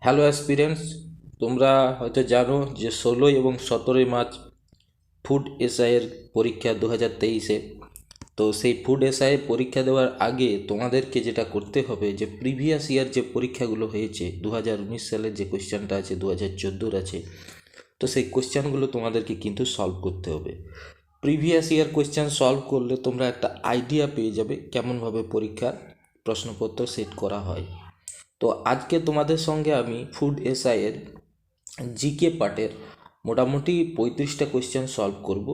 Hello aspirants, তোমরা হয়তো জানো যে 16 এবং 17 মার্চ ফুড এসআইয়ের পরীক্ষা 2023-এ। তো সেই ফুড এসআই পরীক্ষা দেওয়ার আগে তোমাদেরকে যেটা করতে হবে, যে প্রিভিয়াস ইয়ার যে পরীক্ষাগুলো হয়েছে 2019 সালের যে কোয়েশ্চেনটা আছে 2014-র আছে, তো সেই কোয়েশ্চেনগুলো তোমাদেরকে কিন্তু সলভ করতে হবে। প্রিভিয়াস ইয়ার কোয়েশ্চেন সলভ করলে তোমরা একটা আইডিয়া পেয়ে যাবে কেমনভাবে পরীক্ষার প্রশ্নপত্র সেট করা হয়। তো আজকে তোমাদের সঙ্গে আমি ফুড এসআইয়ের জিকে পার্টের মোটামুটি 35টা কোয়েশ্চেন সলভ করব।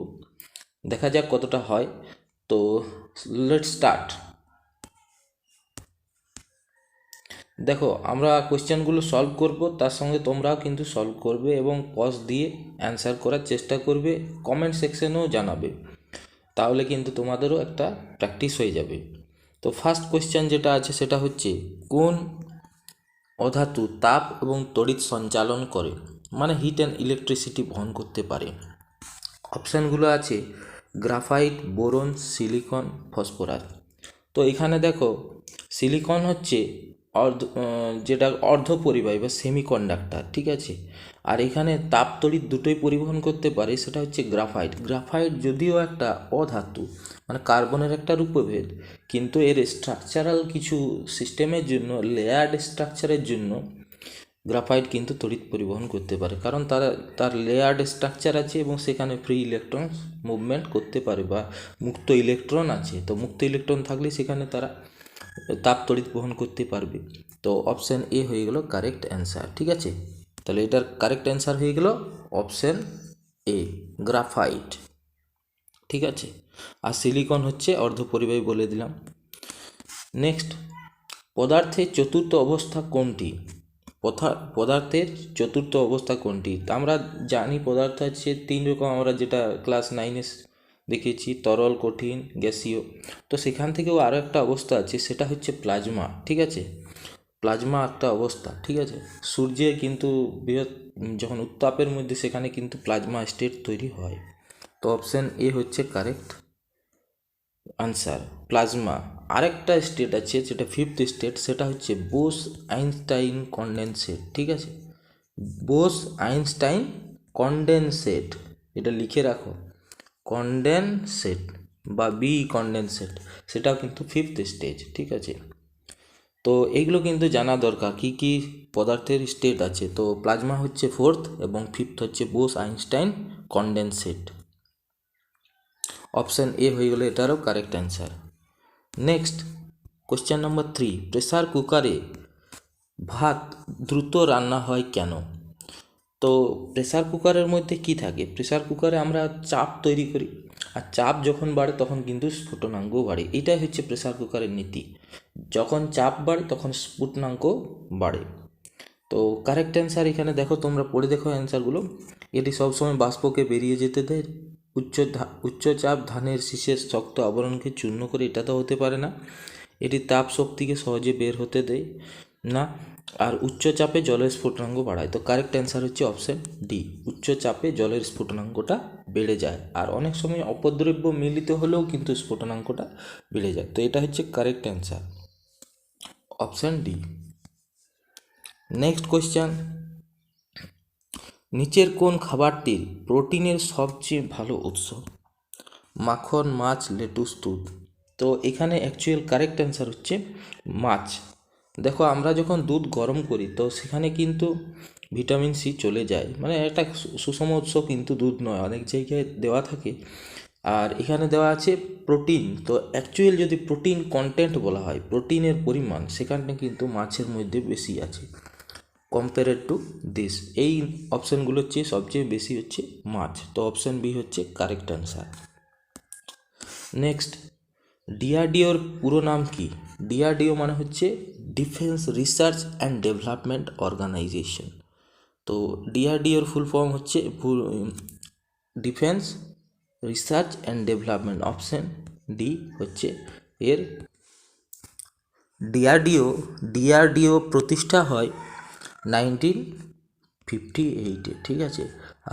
দেখা যাক কতটা হয়। তো লেটস স্টার্ট। দেখো, আমরা কোয়েশ্চেনগুলো সলভ করব, তার সঙ্গে তোমরাও কিন্তু সলভ করবে এবং পজ দিয়ে অ্যান্সার করার চেষ্টা করবে, কমেন্ট সেকশনেও জানাবে, তাহলে কিন্তু তোমাদেরও একটা প্র্যাকটিস হয়ে যাবে। তো ফার্স্ট কোয়েশ্চেন যেটা আছে সেটা হচ্ছে, কোন অধাতু তাপ এবং তড়িৎ সঞ্চালন করে, মানে হিট অ্যান্ড ইলেকট্রিসিটি বহন করতে পারে? অপশানগুলো আছে গ্রাফাইট, বোরন, সিলিকন, ফসফরাস। তো এখানে দেখো, সিলিকন হচ্ছে যেটা অর্ধপরিবাহী বা সেমিকন্ডাক্টর, ঠিক আছে। আর এখানে তাপ তড়িৎ দুটোই পরিবহন করতে পারে, সেটা হচ্ছে গ্রাফাইট। গ্রাফাইট যদিও একটা অধাতু, মানে কার্বনের একটা রূপভেদ, কিন্তু এর স্ট্রাকচারাল কিছু সিস্টেমের জন্য, লেয়ার্ড স্ট্রাকচারের জন্য গ্রাফাইট কিন্তু তড়িৎ পরিবহন করতে পারে, কারণ তার লেয়ার্ড স্ট্রাকচার আছে এবং সেখানে ফ্রি ইলেকট্রন মুভমেন্ট করতে পারে, বা মুক্ত ইলেকট্রন আছে। তো মুক্ত ইলেকট্রন থাকলে সেখানে তারা তাপ তড়িৎ বহন করতে পারবে। তো অপশান এ হয়ে গেল কারেক্ট অ্যান্সার, ঠিক আছে। তাহলে এটার কারেক্ট অ্যান্সার হয়ে গেল অপশান এ, গ্রাফাইট, ঠিক আছে। আর সিলিকন হচ্ছে অর্ধপরিবাহী, বলে দিলাম। নেক্সট, পদার্থের চতুর্থ অবস্থা কোনটি? পদার্থের চতুর্থ অবস্থা কোনটি? আমরা জানি পদার্থ আছে তিন রকম, আমরা যেটা ক্লাস 9-এ দেখেছি, তরল, কঠিন, গ্যাসীয়। তো সেখান থেকেও আরও একটা অবস্থা আছে, সেটা হচ্ছে প্লাজমা, ঠিক আছে। প্লাজমা একটা অবস্থা, ঠিক আছে। সূর্যের কিন্তু বৃহৎ যখন উত্তাপের মধ্যে, সেখানে কিন্তু প্লাজমা স্টেট তৈরি হয়। তো অপশান এ হচ্ছে কারেক্ট আনসার, প্লাজমা। আরেকটা স্টেট আছে, যেটা ফিফথ স্টেট, সেটা হচ্ছে বোস আইনস্টাইন কনডেনসেট, ঠিক আছে। বোস আইনস্টাইন কনডেনসেট, এটা লিখে রাখো, কনডেনসেট বা বি কনডেনসেট, সেটাও কিন্তু ফিফথ স্টেজ, ঠিক আছে। তো এইগুলো কিন্তু জানা দরকার, কি কি পদার্থের স্টেট আছে। তো প্লাজমা হচ্ছে ফোর্থ এবং ফিফথ হচ্ছে Bose Einstein condensate. Option A হয়ে গেলে এটারও correct answer. Next, question number 3, pressure কুকারে ভাত দ্রুত রান্না হয় কেন? তো প্রেসার কুকারের মধ্যে কি থাকে? প্রেসার কুকারে আমরা চাপ তৈরি করি, আর চাপ যখন বাড়ে তখন কিন্তু স্ফুটনাঙ্কও বাড়ে। এটাই হচ্ছে প্রেসার কুকারের নীতি, যখন চাপ বাড়ে তখন স্ফুটনাঙ্ক বাড়ে। তো কারেক্ট অ্যান্সার এখানে দেখো, তোমরা পড়ে দেখো অ্যান্সারগুলো। এটি সবসময় বাষ্পকে বেরিয়ে যেতে দেয়। উচ্চচাপ ধানের শীষের শক্ত আবরণকে চূর্ণ করে, এটা তো হতে পারে না। এটি তাপ শক্তিকে সহজে বের হতে দেয় না। আর উচ্চচাপে জলের স্ফুটনাঙ্ক বাড়ায়। তো কারেক্ট অ্যান্সার হচ্ছে অপশান ডি, উচ্চচাপে জলের স্ফুটনাঙ্কটা বেড়ে যায়। আর অনেক সময় অপদ্রব্য মিলিত হলেও কিন্তু স্ফুটনাঙ্কটা বেড়ে যায়। তো এটা হচ্ছে correct answer, option D. Next question, নিচের কোন খাবারটির প্রোটিনের সবচেয়ে ভালো উৎস? মাখন, মাছ, লেটুস, দুধ। তো এখানে অ্যাকচুয়াল কারেক্ট অ্যান্সার হচ্ছে মাছ। দেখো, আমরা যখন দুধ গরম করি, তো সেখানে কিন্তু ভিটামিন সি চলে যায়, মানে একটা সুষম উৎস কিন্তু দুধ নয়, অনেক জায়গায় দেওয়া থাকে। আর এখানে দেওয়া আছে প্রোটিন। তো অ্যাকচুয়াল যদি প্রোটিন কন্টেন্ট বলা হয়, প্রোটিনের পরিমাণ, সেখানে কিন্তু মাছের মধ্যে বেশি আছে কম্পেয়ারেড টু দিস। এই অপশানগুলোর চেয়ে সবচেয়ে বেশি হচ্ছে মাছ। তো অপশান বি হচ্ছে কারেক্ট অ্যান্সার। নেক্সট, ডিআরডিওর পুরো নাম কি? ডিআরডিও মানে হচ্ছে defence research and development organisation. তো ডিআরডিওর ফুল ফর্ম হচ্ছে defence research and development. Option D হচ্ছে এর। ডিআরডিও প্রতিষ্ঠা হয় 1958-এ, ঠিক আছে।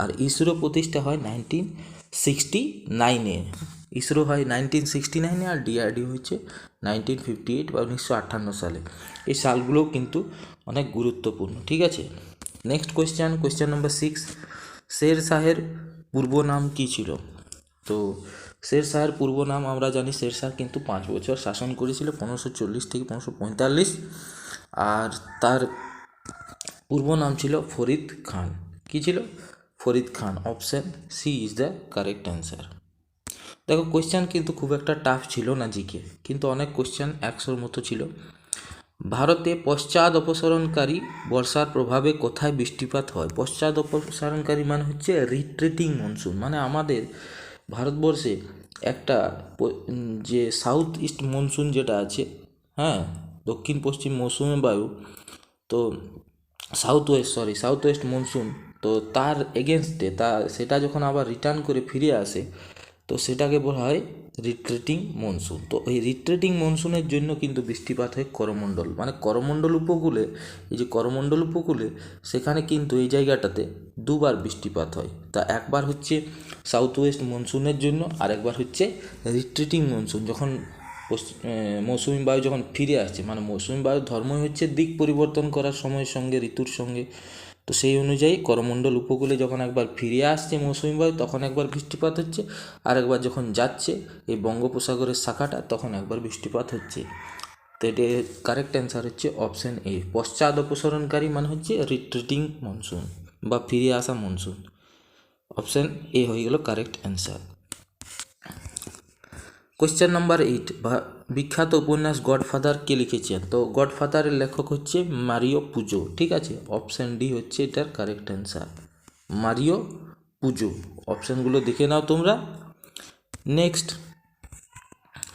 আর ইসরো প্রতিষ্ঠা হয় 1969-এ। ইসরো হয় 1969-এ, আর ডিআরডিও হচ্ছে 1958 বা 1958 সালে। এই সালগুলোও কিন্তু অনেক গুরুত্বপূর্ণ। ঠিক আছে, নেক্সট কোয়েশ্চেন নম্বর 6, শের শাহের পূর্ব নাম কী ছিল? তো শের শাহের পূর্ব নাম আমরা জানি, শের শাহ কিন্তু 5 বছর শাসন করেছিল, 1540 থেকে 1545, আর তার পূর্ব নাম ছিল ফরিদ খান। কী ছিল? Farid Khan. Option C is the correct answer. দেখো কোয়েশ্চেন কিন্তু খুব একটা টাফ ছিল না জিকে, কিন্তু অনেক কোয়েশ্চেন 100-র মতো ছিল। ভারতে পশ্চাৎ অপসারণকারী বর্ষার প্রভাবে কোথায় বৃষ্টিপাত হয়? পশ্চাৎ অপসারণকারী মানে হচ্ছে রিট্রিটিং মনসুন, মানে আমাদের ভারতবর্ষে একটা যে সাউথ ইস্ট মনসুন যেটা আছে, হ্যাঁ, দক্ষিণ পশ্চিম মৌসুমী বায়ু, তো সাউথ ওয়েস্ট মনসুন, তো তার এগেনস্টে সেটা যখন আবার রিটার্ন করে ফিরে আসে, তো সেটাকে বলা হয় রিট্রিটিং মনসুন। তো এই রিট্রিটিং মনসুনের জন্য কিন্তু বৃষ্টিপাত হয় করমণ্ডল, মানে করমণ্ডল উপকূলে, এই যে করমণ্ডল উপকূলে, সেখানে কিন্তু এই জায়গাটাতে দুবার বৃষ্টিপাত হয়। তা একবার হচ্ছে সাউথ ওয়েস্ট মনসুনের জন্য, আর একবার হচ্ছে রিট্রিটিং মনসুন, যখন মৌসুমি বায়ু যখন ফিরে আসছে, মানে মৌসুমি বায়ুর ধর্মই হচ্ছে দিক পরিবর্তন করার সময়ের সঙ্গে, ঋতুর সঙ্গে। তো সেই অনুযায়ী করমণ্ডল উপকূলে যখন একবার ফিরে আসছে মৌসুমি বায়ু, তখন একবার বৃষ্টিপাত হচ্ছে, আর একবার যখন যাচ্ছে এই বঙ্গোপসাগরের শাখাটা, তখন একবার বৃষ্টিপাত হচ্ছে। তো এটি কারেক্ট অ্যান্সার হচ্ছে অপশান এ। পশ্চাৎ অপসারণকারী মানে হচ্ছে রিট্রিটিং মনসুন বা ফিরে আসা মনসুন। অপশান এ হয়ে গেল কারেক্ট অ্যান্সার। কোয়েশ্চেন নাম্বার 8, বিখ্যাত উপন্যাস গডফাদার কে লিখেছেন? তো গডফাদারের লেখক হচ্ছে মারিও পুজো। ঠিক আছে, অপশান ডি হচ্ছে এটার কারেক্ট অ্যান্সার, মারিও পুজো। অপশানগুলো দেখে নাও তোমরা। নেক্সট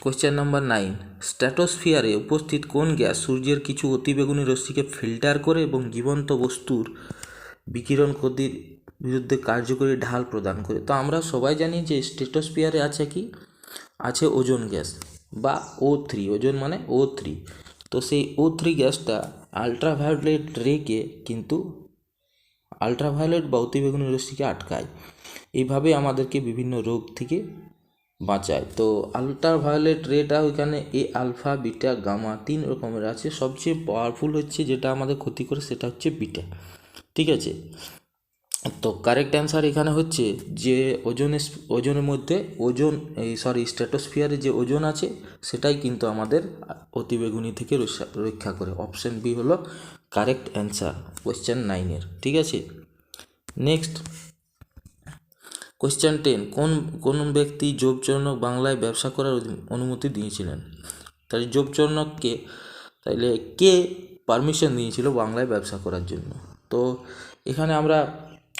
কোয়েশ্চেন নাম্বার 9, স্ট্র্যাটোস্ফিয়ারে উপস্থিত কোন গ্যাস সূর্যের কিছু অতিবেগুনি রশ্মিকে ফিল্টার করে এবং জীবন্ত বস্তুর বিকিরণ ক্ষতির বিরুদ্ধে কার্যকরী ঢাল প্রদান করে? তো আমরা সবাই জানি যে স্ট্র্যাটোস্ফিয়ারে আছে কি, আছে ওজোন গ্যাস বা O3, ওজোন মানে O3। তো সেই O3 গ্যাসটা আলট্রাভায়োলেট রেকে কিন্তু আলট্রাভায়োলেট বা অতিবেগুনি রশ্মিকে আটকায়, এইভাবে আমাদেরকে বিভিন্ন রোগ থেকে বাঁচায়। তো আলট্রাভায়োলেট রেটা ওইখানে এ আলফা বিটা গামা 3 রকমের আছে, সবচেয়ে পাওয়ারফুল হচ্ছে যেটা আমাদের ক্ষতি করে সেটা হচ্ছে বিটা। ঠিক আছে, তো কারেক্ট অ্যান্সার এখানে হচ্ছে যে ওজনের মধ্যে স্ট্র্যাটোস্ফিয়ারে যে ওজোন আছে সেটাই কিন্তু আমাদের অতিবেগুনি থেকে রক্ষা করে। অপশান বি হলো কারেক্ট অ্যান্সার কোয়েশ্চেন 9-এর। ঠিক আছে, নেক্সট কোয়েশ্চেন 10, কোন ব্যক্তি যোগচরণক বাংলায় ব্যবসা করার অনুমতি দিয়েছিলেন? তাহলে যোগচরণককে তাইলে কে পারমিশন দিয়েছিল বাংলায় ব্যবসা করার জন্য? তো এখানে আমরা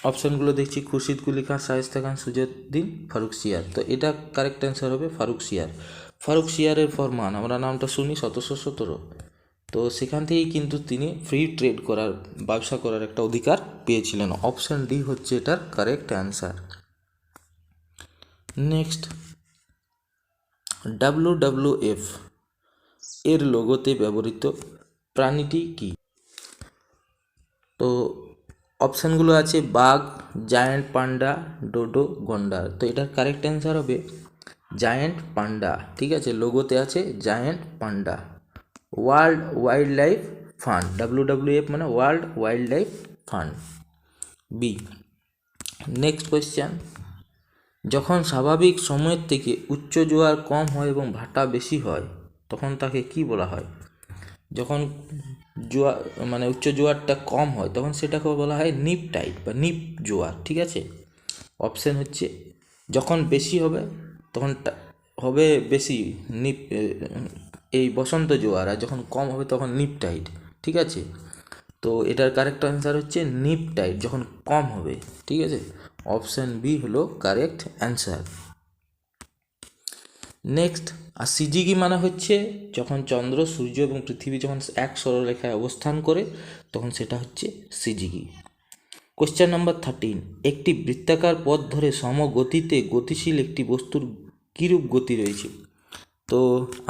অপশানগুলো দেখছি, খুরশিদ কুলি খান, শায়েস্তা খান, সুজাউদ্দিন, ফারুক সিয়ার। তো এটা কারেক্ট অ্যান্সার হবে ফারুক সিয়ার। ফারুক সিয়ারের ফরমান আমরা নামটা শুনি 1717। তো সেখান থেকেই কিন্তু তিনি ফ্রি ট্রেড করার, ব্যবসা করার একটা অধিকার পেয়েছিলেন। অপশান ডি হচ্ছে এটার কারেক্ট অ্যান্সার। নেক্সট WWF এর লোগোতে ব্যবহৃত প্রাণীটি কি? তো অপশানগুলো আছে বাঘ, জায়ান্ট পান্ডা, ডোডো, গন্ডার। তো এটার কারেক্ট অ্যান্সার হবে জায়ান্ট পান্ডা। ঠিক আছে, লোগোতে আছে giant panda. World wildlife fund, WWF মানে world wildlife fund, B. Next question, যখন স্বাভাবিক সময়ের থেকে উচ্চ জোয়ার কম হয় এবং ভাটা বেশি হয় তখন তাকে কি বলা হয়? যখন জোয়ার মানে উচ্চ জোয়ারটা কম হয় তখন সেটাকে বলা হয় নিপ টাইড বা নিপ জোয়ার। ঠিক আছে, অপশান হচ্ছে যখন বেশি হবে তখন হবে বেশি নিপ, এই বসন্ত জোয়ার, আর যখন কম হবে তখন নিপ টাইড। ঠিক আছে, তো এটার কারেক্ট অ্যান্সার হচ্ছে নিপ টাইড, যখন কম হবে। ঠিক আছে, অপশান বি হলো কারেক্ট অ্যান্সার। নেক্সট, আর সিজিগি মানে হচ্ছে যখন চন্দ্র, সূর্য এবং পৃথিবী যখন এক সরলরেখায় অবস্থান করে তখন সেটা হচ্ছে সিজিগি। কোশ্চেন নাম্বার 13, একটি বৃত্তাকার পথ ধরে সমগতিতে গতিশীল একটি বস্তুর কীরূপ গতি রয়েছে? তো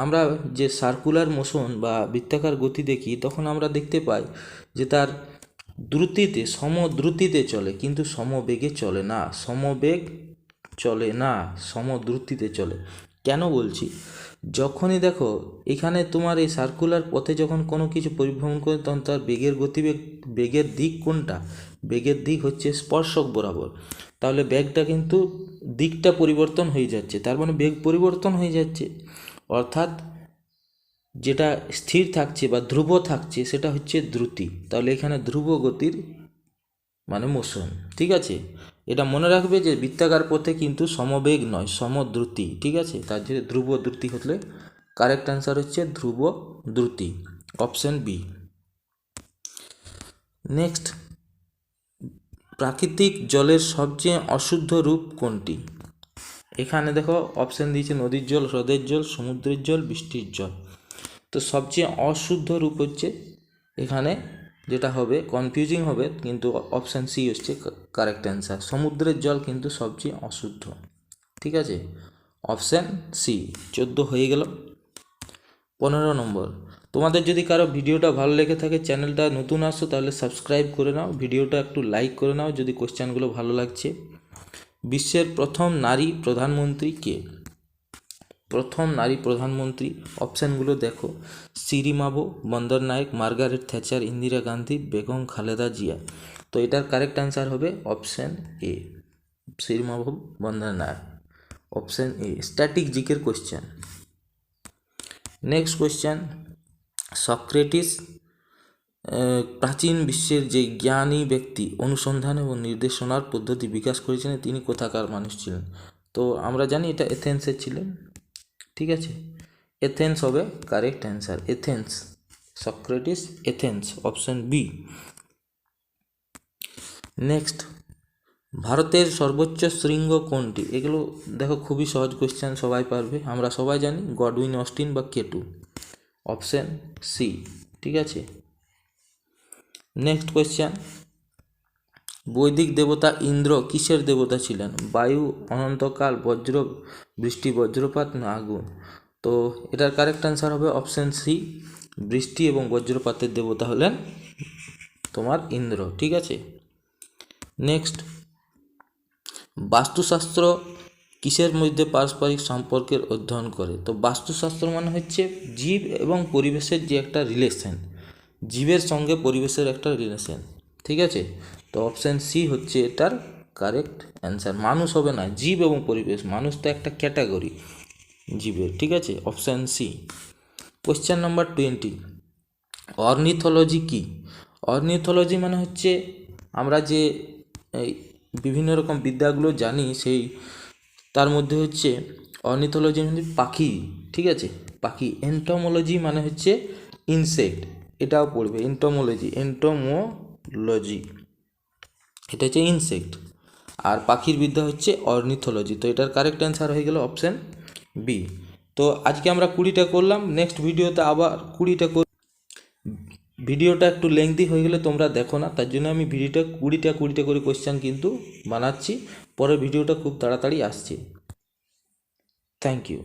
আমরা যে সার্কুলার মোশন বা বৃত্তাকার গতি দেখি তখন আমরা দেখতে পাই যে তার দ্রুতিতে, সমদ্রুতিতে চলে, কিন্তু সমবেগে চলে না, সমদ্রুতিতে চলে। কেন বলছি, যখনই দেখো এখানে তোমার এই সার্কুলার পথে যখন কোনো কিছু পরিভ্রমণ করে তখন তার বেগের গতিবেগ, বেগের দিক কোনটা, বেগের দিক হচ্ছে স্পর্শক বরাবর। তাহলে বেগটা কিন্তু দিকটা পরিবর্তন হয়ে যাচ্ছে, তার মানে বেগ পরিবর্তন হয়ে যাচ্ছে। অর্থাৎ যেটা স্থির থাকছে বা ধ্রুব থাকছে সেটা হচ্ছে দ্রুতি। তাহলে এখানে ধ্রুব গতির মানে মোশন। ঠিক আছে, এটা মনে রাখবে যে বৃত্তাকার পথে কিন্তু সমবেগ নয়, সমদ্রুতি। ঠিক আছে, তার জন্য ধ্রুব দ্রুতি হলে কারেক্ট অ্যান্সার হচ্ছে ধ্রুব দ্রুতি, অপশন বি। নেক্সট, প্রাকৃতিক জলের সবচেয়ে অশুদ্ধ রূপ কোনটি? এখানে দেখো অপশন দিয়েছে নদীর জল, হ্রদের জল, সমুদ্রের জল, বৃষ্টির জল। তো সবচেয়ে অশুদ্ধ রূপ হচ্ছে এখানে যেটা হবে, কনফিউজিং হবে কিন্তু অপশান সি হচ্ছে কারেক্ট অ্যান্সার। সমুদ্রের জল কিন্তু সবচেয়ে অশুদ্ধ। ঠিক আছে, অপশান সি। 14 হয়ে গেল। 15 নম্বর, তোমাদের যদি কারো ভিডিওটা ভালো লেগে থাকে, চ্যানেলটা নতুন আসো তাহলে সাবস্ক্রাইব করে নাও, ভিডিওটা একটু লাইক করে নাও যদি কোশ্চেনগুলো ভালো লাগছে। বিশ্বের প্রথম নারী প্রধানমন্ত্রী কে? প্রথম নারী প্রধানমন্ত্রী, অপশানগুলো দেখো, সিরিমাভো, বন্দর নায়েক, মার্গারেট থ্যাচার, ইন্দিরা গান্ধী, বেগম খালেদা জিয়া। তো এটার কারেক্ট অ্যান্সার হবে অপশান এ, সিরিমাভো, বন্দর নায়েক, অপশান এ। স্ট্যাটিক জিকের কোশ্চেন। নেক্সট কোশ্চেন, সক্রেটিস প্রাচীন বিশ্বের যে জ্ঞানী ব্যক্তি অনুসন্ধান এবং নির্দেশনার পদ্ধতি বিকাশ করেছিলেন তিনি কোথাকার মানুষ ছিলেন? তো আমরা জানি এটা এথেন্সের ছিলেন। ঠিক আছে, এথেন্স হবে correct answer, Athens, Socrates Athens, option B. Next, ভারতের সর্বোচ্চ শৃঙ্গ কোনটি? এগুলো দেখো খুবই সহজ কোশ্চেন, সবাই পারবে, আমরা সবাই জানি গডউইন অস্টিন বা কেটু, অপশন সি। ঠিক আছে, নেক্সট কোয়েশ্চেন, বৈদিক দেবতা ইন্দ্র কিসের দেবতা ছিলেন? বায়ু, অনন্তকাল, বজ্র, বৃষ্টি, বজ্রপাত না আগুন? তো এটার কারেক্ট অ্যান্সার হবে অপশন সি, বৃষ্টি এবং বজ্রপাতের দেবতা হলেন তোমার ইন্দ্র। ঠিক আছে, নেক্সট, বাস্তুশাস্ত্র কিসের মধ্যে পারস্পরিক সম্পর্কের অধ্যয়ন করে? তো বাস্তুশাস্ত্র মানে হচ্ছে জীব এবং পরিবেশের যে একটা রিলেশন, জীবের সঙ্গে পরিবেশের একটা রিলেশন। ঠিক আছে, তো অপশান সি হচ্ছে এটার কারেক্ট অ্যান্সার। মানুষ হবে না, জীব এবং পরিবেশ, মানুষ তো একটা ক্যাটাগরি জীবের। ঠিক আছে, option C. Question number 20, ornithology কি? অর্নিথোলজি মানে হচ্ছে আমরা যে এই বিভিন্ন রকম বিদ্যাগুলো জানি, সেই তার মধ্যে হচ্ছে অর্নিথোলজি মানে পাখি। ঠিক আছে, পাখি। এন্টোমোলজি মানে হচ্ছে ইনসেক্ট, এটাও পড়বে, এন্টোমোলজি, এন্টোমোলজি এটা হচ্ছে ইনসেক্ট, আর পাখির বিদ্যা হচ্ছে অর্নিথোলজি। তো এটার কারেক্ট অ্যান্সার হয়ে গেল অপশান বি। তো আজকে আমরা 20টা করলাম, নেক্সট ভিডিওতে আবার 20টা ভিডিওটা একটু লেংদি হয়ে গেলে তোমরা দেখো না, তার জন্য আমি ভিডিওটা 20টা করে কোয়েশ্চেন কিন্তু বানাচ্ছি, পরের ভিডিওটা খুব তাড়াতাড়ি আসছে। Thank you.